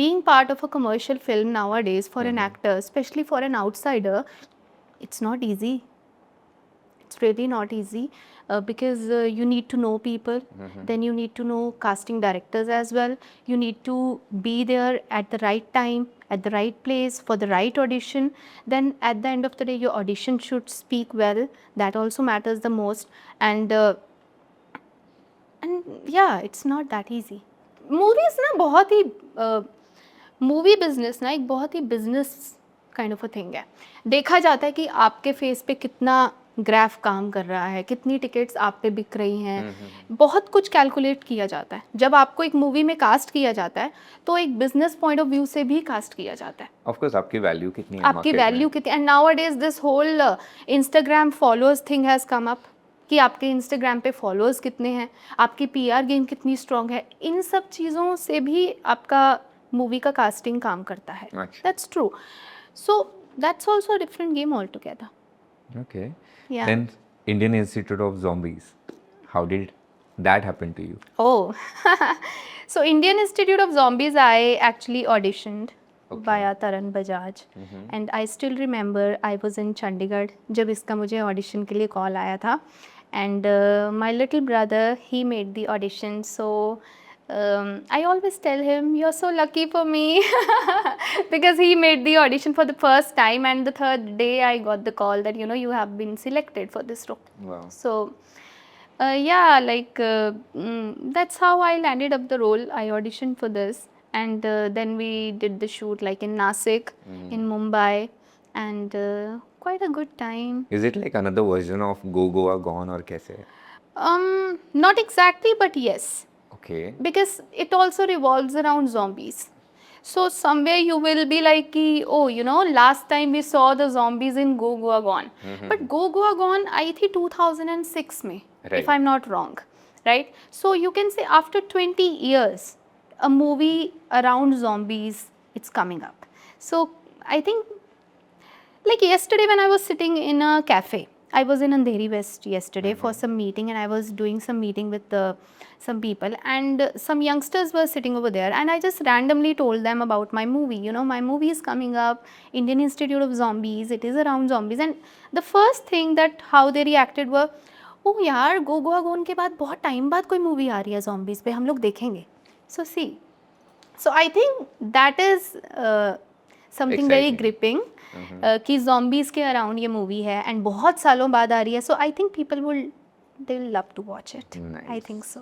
being part of a commercial film nowadays for an Mhm. actor, especially for an outsider, it's not easy. It's really not easy because you need to know people, then you need to know casting directors as well. You need to be there at the right time, at the right place for the right audition. Then at the end of the day, your audition should speak well. That also matters the most. And yeah, it's not that easy. Movies ना बहुत ही movie business ना एक बहुत ही business kind of a thing है. देखा जाता है कि आपके फेस पे कितना ग्राफ काम कर रहा है, कितनी टिकट्स आप पे बिक रही हैं, बहुत कुछ कैलकुलेट किया जाता है. जब आपको एक मूवी में कास्ट किया जाता है तो एक बिजनेस पॉइंट ऑफ व्यू से भी कास्ट किया जाता है. ऑफ कोर्स आपकी वैल्यू कितनी है आपकी मार्केट में? वैल्यू कितनी. And nowadays this whole Instagram followers thing has come up कि आपके इंस्टाग्राम पे फॉलोअर्स कितने हैं, आपकी पीआर गेम कितनी स्ट्रांग है. इन सब चीज़ों से भी आपका मूवी का कास्टिंग काम करता है. अच्छा. That's true. So that's also different game all together. Okay. Yeah. Then Indian Institute of Zombies. How did that happen to you? Oh, so Indian Institute of Zombies, I actually auditioned Okay. via Taran Bajaj, and I still remember I was in Chandigarh जब इसका मुझे audition के लिए call आया था, and my little brother he made the audition. So I always tell him you're so lucky for me because he made the audition for the first time, and the third day I got the call that you have been selected for this role. Wow. So yeah, like that's how I landed up the role. I auditioned for this, and then we did the shoot like in Nasik, in Mumbai, and quite a good time. Is it like another version of Go Goa Gone or कैसे? Not exactly, but yes, Okay. because it also revolves around zombies. So somewhere you will be like, ki, oh, last time we saw the zombies in Go Goa Gone. But Go Goa Gone आई थी 2006 में, Right. if I'm not wrong, right? So you can say after 20 years, a movie around zombies, it's coming up. So I think, like yesterday when I was sitting in a cafe, I was in Andheri West yesterday for some meeting, and I was doing some meeting with some people, and some youngsters were sitting over there, and I just randomly told them about my movie. My movie is coming up, Indian Institute of Zombies, it is around zombies. And the first thing that how they reacted were, oh यार गो गोआ गोन के बाद बहुत time बाद कोई movie आ रही है zombies पे, हम लोग देखेंगे. So see, so I think that is something very Exciting. gripping कि zombies के अराउंड ये मूवी है एंड बहुत सालों बाद आ रही है. So I think people will they will love to watch it. Nice. I think so.